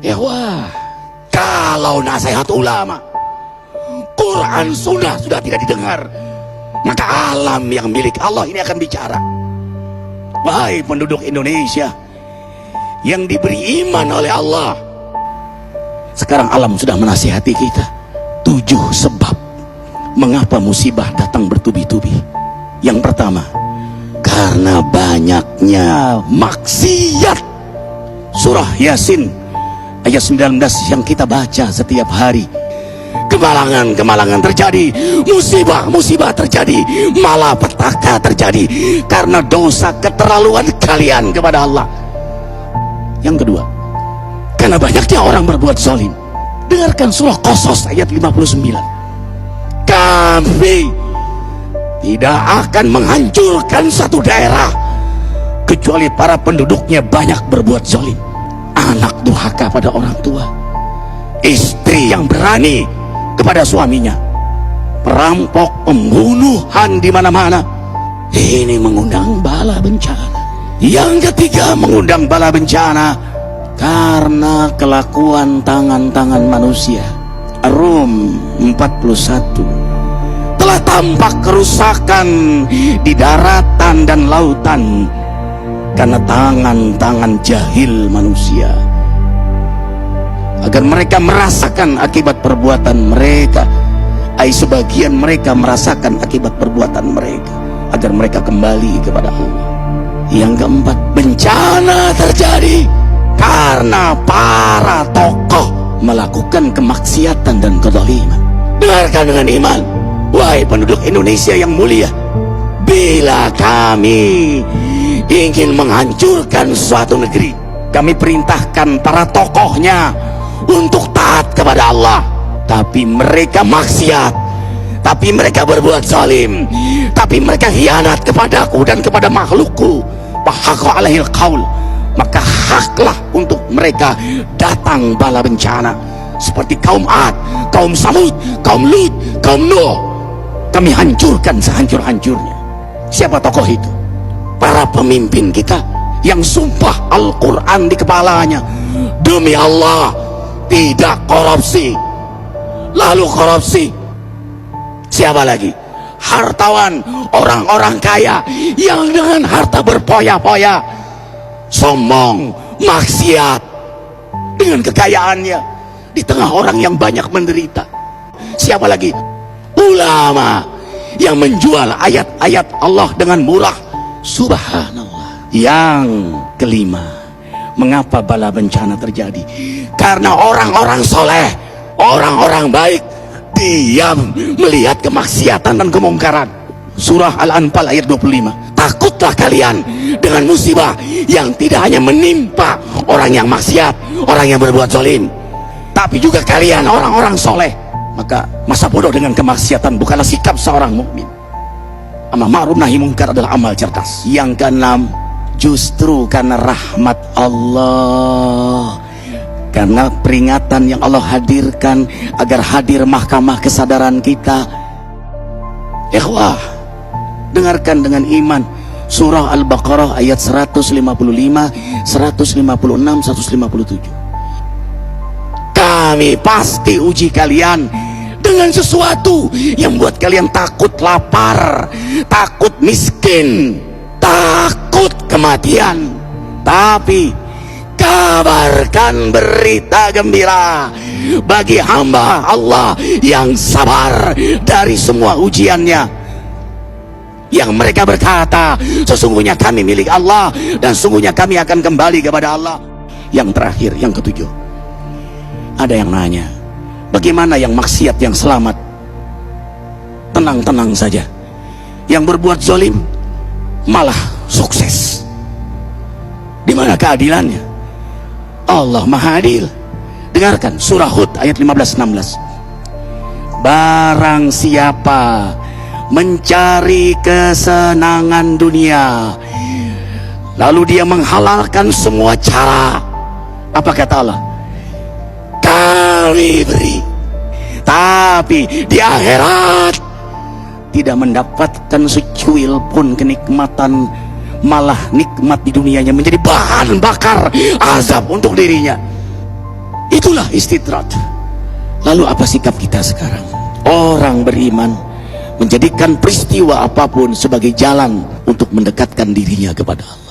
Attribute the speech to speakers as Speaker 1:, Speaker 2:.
Speaker 1: Ya wah, kalau nasihat ulama, Quran Sunnah sudah tidak didengar, maka alam yang milik Allah ini akan bicara. Wahai penduduk Indonesia yang diberi iman oleh Allah, sekarang alam sudah menasihati kita 7 sebab mengapa musibah datang bertubi-tubi. Yang pertama, karena banyaknya maksiat. Surah Yasin ayat 19 yang kita baca setiap hari. Kemalangan terjadi, musibah terjadi, malapetaka terjadi karena dosa keterlaluan kalian kepada Allah. Yang kedua, karena banyaknya orang berbuat zalim. Dengarkan surah Qasas ayat 59. Kami tidak akan menghancurkan satu daerah kecuali para penduduknya banyak berbuat zalim. Anak durhaka pada orang tua, istri yang berani kepada suaminya, perampok, pembunuhan di mana-mana. Ini mengundang bala bencana. Yang ketiga, mengundang bala bencana karena kelakuan tangan-tangan manusia. Rum 41. Telah tampak kerusakan di daratan dan lautan karena tangan-tangan jahil manusia, agar mereka merasakan akibat perbuatan mereka. Sebagian mereka merasakan akibat perbuatan mereka, agar mereka kembali kepada Allah. Yang keempat, bencana terjadi karena para tokoh melakukan kemaksiatan dan kezaliman. Dengarkan dengan iman, wahai penduduk Indonesia yang mulia, bila kami ingin menghancurkan suatu negeri, kami perintahkan para tokohnya untuk taat kepada Allah, tapi mereka maksiat, tapi mereka berbuat zalim, tapi mereka khianat kepadaku dan kepada makhlukku. Fahaqa alaihil qaul, maka haklah untuk mereka datang bala bencana seperti kaum Ad, kaum Samud, kaum Lut, kaum Nuh. Kami hancurkan sehancur-hancurnya. Siapa tokoh itu? Para pemimpin kita yang sumpah Al-Quran di kepalanya, demi Allah tidak korupsi. Lalu korupsi. Siapa lagi? Hartawan, orang-orang kaya yang dengan harta berpoya-poya, sombong, maksiat dengan kekayaannya di tengah orang yang banyak menderita. Siapa lagi? Ulama yang menjual ayat-ayat Allah dengan murah. Subhanallah. Yang kelima, mengapa bala bencana terjadi? Karena orang-orang soleh, orang-orang baik diam melihat kemaksiatan dan kemungkaran. Surah Al-Anfal ayat 25. Takutlah kalian dengan musibah yang tidak hanya menimpa orang yang maksiat, orang yang berbuat zalim, tapi juga kalian orang-orang soleh. Maka masa bodoh dengan kemaksiatan bukanlah sikap seorang mukmin. Amar ma'ruf nahi munkar adalah amal cerdas. Yang keenam, justru karena rahmat Allah, karena peringatan yang Allah hadirkan agar hadir mahkamah kesadaran kita. Ikhwah, dengarkan dengan iman surah Al-Baqarah ayat 155, 156, 157. Kami pasti uji kalian dengan sesuatu yang buat kalian takut lapar, takut miskin, takut kematian. Tapi kabarkan berita gembira bagi hamba Allah yang sabar dari semua ujiannya, yang mereka berkata, sesungguhnya kami milik Allah dan sungguhnya kami akan kembali kepada Allah. Yang terakhir, yang ketujuh, ada yang nanya, bagaimana yang maksiat yang selamat? Tenang-tenang saja. Yang berbuat zalim malah sukses. Di mana keadilannya? Allah Maha Adil. Dengarkan surah Hud ayat 15-16. Barang siapa mencari kesenangan dunia, lalu dia menghalalkan semua cara, apa kata Allah? Kami beri, tapi di akhirat tidak mendapatkan secuil pun kenikmatan, malah nikmat di dunianya menjadi bahan bakar azab untuk dirinya. Itulah istidrat. Lalu apa sikap kita sekarang? Orang beriman menjadikan peristiwa apapun sebagai jalan untuk mendekatkan dirinya kepada Allah.